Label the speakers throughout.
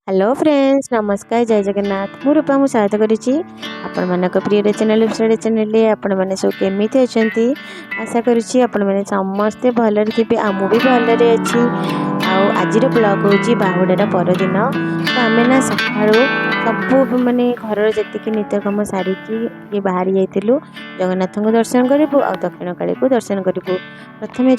Speaker 1: Hello friends नमस्कार जय जगन्नाथ मु रूपा मु स्वागत करुच्ची आपण मानक प्रिय चैनल चैनल आपण मैंने सब केमी अच्छा आशा करुच्ची आपण मैंने समस्ते भलरे थे आमु भी भलरे अच्छी आज ब्लॉग हूँ बाहुडार परदिन तो आम ना सका सब माने घर जी नित्यकर्म सारिकी ये बाहरी जाइलु जगन्नाथ को दर्शन करूँ आ दक्षिण काली को दर्शन करूँ प्रथम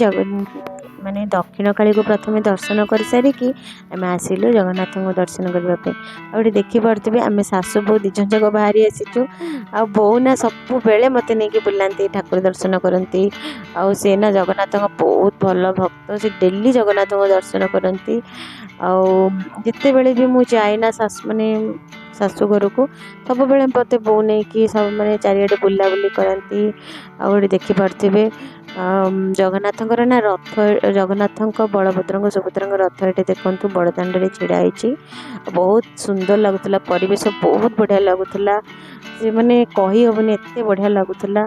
Speaker 1: माने दक्षिण काली को प्रथम दर्शन कर सारिकी आम आसिलु जगन्नाथ को दर्शन करने आगे देखिपे आम सासु बो दिज जाक बाहरी आसीचु आ बो ना सब बेले मत नहीं बुलाती ठाकुर दर्शन करती सी ना जगन्नाथ बहुत भल भक्त से डेली जगन्नाथ को दर्शन करती आते बेले भी मुझे जाए ना सासु माने शाशु घर को सब बेले मत बो नहीं कि सब मैंने चारिड़े बुलाबुली करती आगे देखिपे जगन्नाथ ना रथ जगन्नाथ बलभद्र सुभद्रा रथ ये देखु बड़दाण्ड छिड़ाई बहुत सुंदर लगुला परिवेश बहुत बढ़िया लगुला से मैंने कही हेनी एत बढ़िया लगुला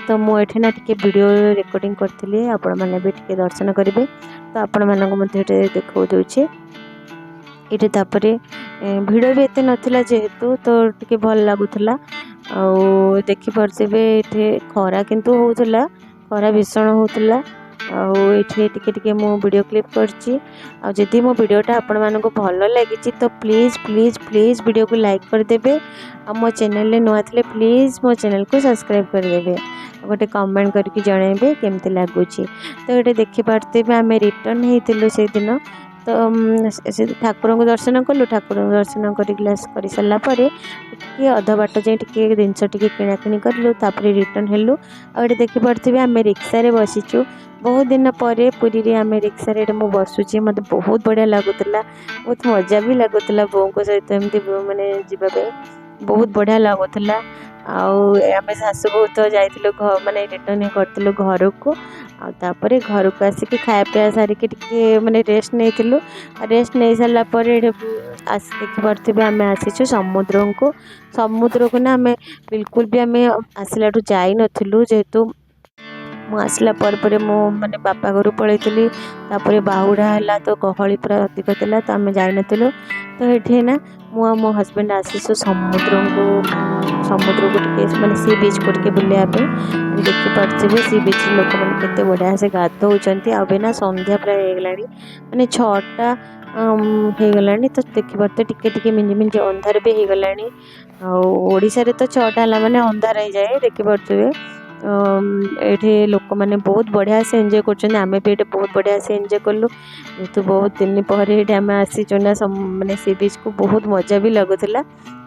Speaker 1: तो मुझे ना टे वीडियो रिकॉर्डिंग करी आपण मैंने भी टे दर्शन करेंगे तो आपण मानक देखा दूचे ये भिड़ भी एत नाला जेहेतु तो टे भल लगुला देखिपे ये खरा किंतु होता खरा भीषण होता टे मो वीडियो क्लिप करदी मो वीडियोटा आपण मानक भल लगी तो प्लीज़ प्लीज़ प्लीज़ वीडियो को लाइक करदे आ मो चैनल नुआ थे प्लीज़ मो चैनल को सब्सक्राइब करदे गोटे कमेंट करके जनइबे केमती लगुच तो ये देखिपे आम रिटर्न होती से दिन तो ठाकुर को दर्शन कलु ठाकुर को दर्शन कर सारापर अध बाट जाए जिनस किणाकिणी कलु रिटर्न हेलु आगे देखिपे आम रिक्शा बसीचु बहुत दिन पर पुरी रे आम रिक्शा मुझे बसुची मत बहुत बढ़िया लगुला बहुत मजा भी लगुला बो को सहित एमती माने जीवाई बहुत बढ़िया लगुला आम शाशु बो तो जाइलु माने रिटर्न करूँ घर को आपर घर को आसिक खाया पीया सारिक माने रेस्ट नहीं रेस्ट नहीं सारापर देखिपे आम आसीचु समुद्र को ना आम बिल्कुल भी आम आसला जाई नथिलु जेहेतु आसला पर मो माने बापा घर पलैली बाहुड़ा है तो गहली पूरा अधिक था तो आम जान तो ये ना मु मो हस्बैंड आसीसु समुद्र को माने सी बीच को बुलायापी देखिपे सी बीच लोक मैंने केते बढ़िया से गाधौंट ना संध्या प्राय माने 6टा हो गला तो देखिपे टिके मिंजी मिंजी अंधार भी हो गला ओडिशा रे तो 6टा है माने अंधार हो जाए देखिपे ये लोक मैंने बहुत बढ़िया से एंजॉय करें भी ये बहुत बढ़िया से एंजॉय कलु तो बहुत दिन पर ये आम आसीचु ना माने सी बीच को बहुत मजा भी लगुला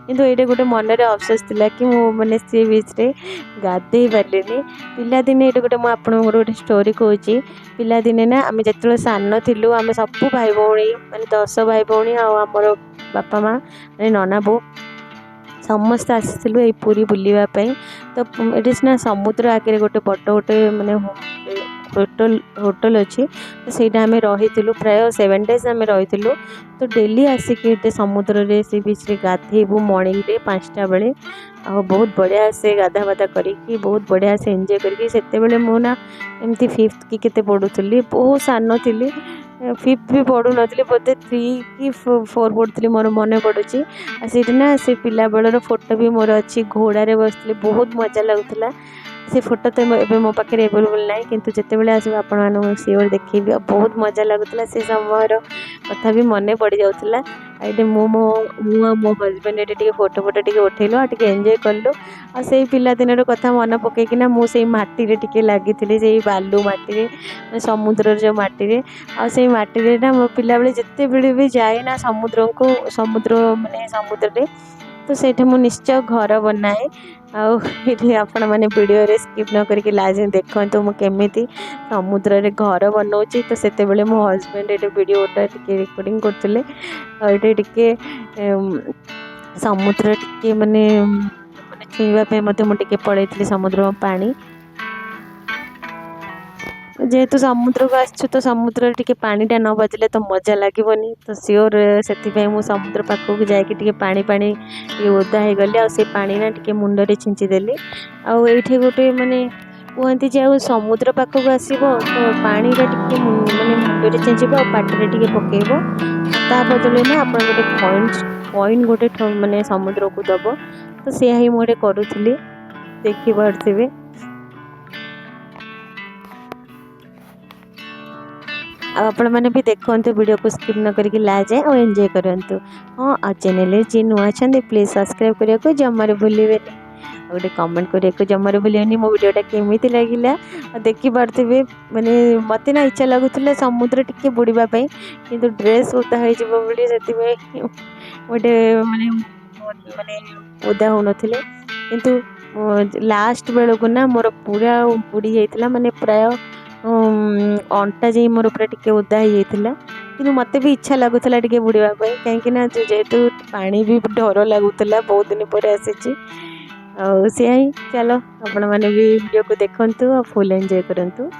Speaker 1: किंतु ये गोटे मनरे अफसोस थिला कि मु माने सी बीच रे गाधे पार्लिनी पिलादिने ये गोटे मुझे गोटे स्टोरी कहूँ पिलादिने ना आम जो सान थिलु आम सब भाई भौणी माने 10 भाई भौणी आमर बापा माँ माने नना बो समस्त आसीलु ये पुरी बुलावाई तो ये सीना समुद्र आगे गोटे बड़ गोटे माने होटल अच्छी तो सहीटा आम रही प्राय 7 days आम रही तो डेली आसिक समुद्र रे सी बीच रे गाधेबू मॉर्निंग रे 5टा बेले आ बहुत बढ़िया से गाधा बाधा करी बहुत बढ़िया से एंजॉय करी से मु ना एमती 5th कि केते पढ़ुली बहुत सान थी 5th भी पढ़ु नी बोधे 3 कि 4 पढ़ुली मोर मन पड़ुची से ना से पिला बेलर फोटो भी मोर अच्छी घोड़े बसली बहुत मजा लगुला से फोटो तो ए मो पाखे एवेलेबल ना कि जिते आस आपण सियोर देखी बहुत मजा लगुला से समय कथा भी मन पड़ जाऊला ये मो हजबैंड ये फोटो उठेलु आ एंजॉय कलु आ से पिला दिन कथा मन पकईकिना मुझे मटी टे लगी से बालू मटी समुद्र जो मटी आई मटी ना मो पिला बेले जिते बेले भी जाए ना समुद्र माने समुद्र तो सेठे मु निश्चय घर बनाए आए आपण मैंने वीडियो रे स्किप न करके लास्ट देखो तो मुझे समुद्र रे घर बनाऊँगी तो से मो हस्बैंड ये वीडियोटा टे रिकॉर्डिंग करते टे समुद्र टे माने छुईवाई मुझे पलैली समुद्र पानी जेहेतु समुद्र को आसछु तो समुद्र टे पानीटा न बाजिले तो मजा लगनी तो सियोर से मुझे समुद्र पाखक जाकि पानी पानी ओदा हो गली आ पानी ना टे मुंडे छिंचीदेली आठे गोटे माने कहती जे समुद्र पाखक आसब तो पानी टे माने मुंडे छिंचब आ पाटे टे पकेब ता बदले ना आप गोटे कॉइन गोटे माने समुद्र को दब तो सेया ही मोटे करुଥିଲି देखि पारथिबे। आपण मैंने भी देखते वीडियो को स्किप न करके लास्ट जाए और एंजॉय करंतु। हाँ आ चैनल जी नुआ छंदे प्लीज सब्सक्राइब करिया को जमारे भूलिबेनी गोटे कमेंट करिया को जमारे भूलिबेनी। मो वीडियोटा केमिति लागिला देखि पारथिबे माने मते ना इच्छा लागुतले समुद्र टिके बुड़ीबा पई किंतु ड्रेस ओदा होई जबो बोली सेति गोटे माने माने ओदा हो नथिले किंतु लास्ट बेलको ना मोर पूरा बुड़ी जाइतिला माने प्राय अंटा जाई मोर पूरा टिके ओदा हो जाइतिला किंतु मते भी इच्छा लागुतला टिके बुड़ीबा पई काहेकि ना जेहेतु पानी भी डर लागुतला बहुत दिन पर आसीची से ही चलो आपण मैंने भी वीडियो को देखंतु और फुल एंजॉय करंतु।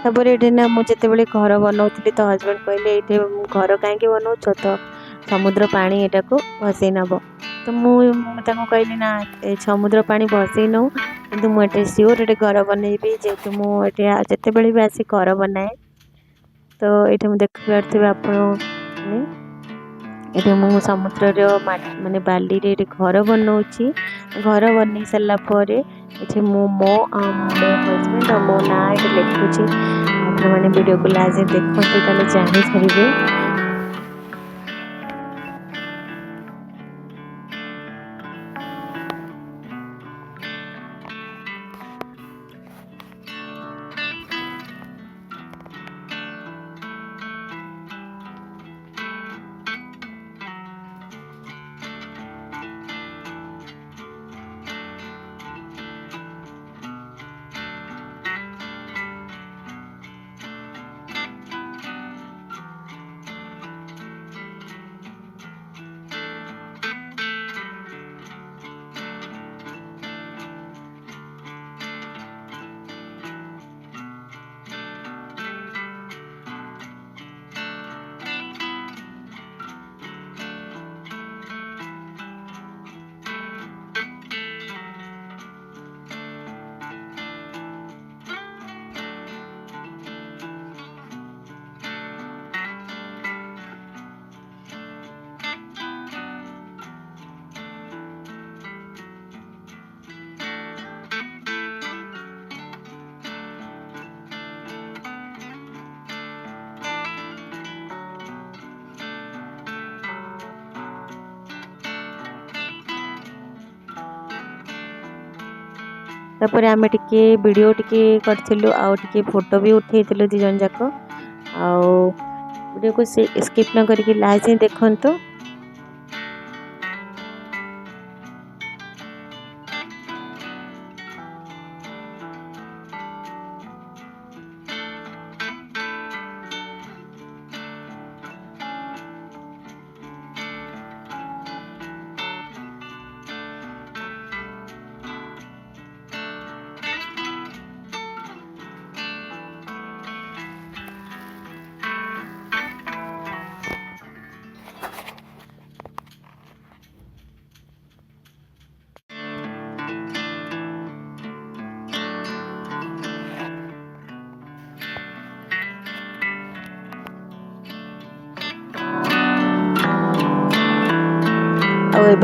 Speaker 1: तापर ये ना मुझे घर बनाऊली तो हजबैंड कहले ये घर कहीं बनाऊच तो समुद्र पानी यहाँ को भसई नब तो मुझे कहली ना समुद्र पानी भसई नौ कि मुझे सियोर ये घर बनईबी जेहेतु मुझे जिते भी आसी घर बनाए तो ये मुझे देख पारे आप ये मु समुद्र माने बाली रे घर बनाऊँगी घर बन सारापर ये मो हजबैंड और मो ना ये लिखुची आपने वीडियो को लास्ट देखते ताले जानी छाड़े। तापर आमे टिके वीडियो टिके करथिलु आ टिके फोटो भी उठेइथिलु दी जन जाक आ वीडियो को स्किप न करके लास्ट ही देखंतो।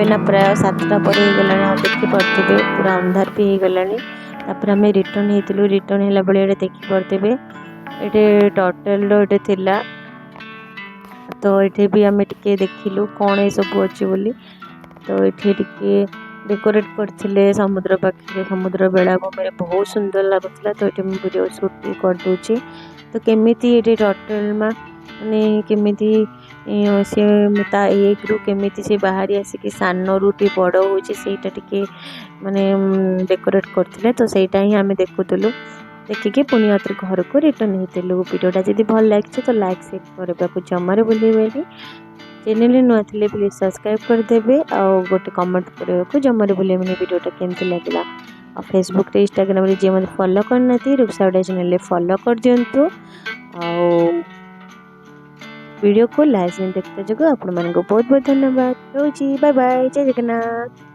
Speaker 1: ना प्राय 7टा पर हो गलानी देखी पार्थे पूरा अंधार भी हो गलानी। तापर आम रिटर्न होइतिलु रिटर्न होला बेले एडे देखि पार्थे एटे टोटल एटे थिला तो एठे भी आम टिके देखिलु कौन ए सब अच्छी बोली। तो एठे टिके डेकोरेट करथिले समुद्र पाखे समुद्र बेलाभूमि बहुत सुंदर लगुला। तो ये वीडियो शूट भी कर दूची। तो केमिति ये टोटल माने केमिति सी एक रु केमिति से बाहरी आसिक सानू टी बड़ होटा माने डेकोरेट करथिले। तो सेटा ही आम देखुलु देखिके पुणी आउे घर को रिटर्न होइतिलु। वीडियोटा जदि भल लगे तो लाइक शेयर करने को जमार भूलें। चैनल नुआ थे प्लीज सब्सक्राइब करदेवे आ गोटे कमेंट करने को जमार भूलें वीडियोटा केमती लगे। और फेसबुक इंस्टाग्राम जी मतलब फॉलो करना रूपसा ओडिया चैनल फॉलो कर दिंतु। वीडियो को लास्ट देखते जगह आपण मानक बहुत बहुत धन्यवाद। रोजी बाय बाय जय जगन्नाथ।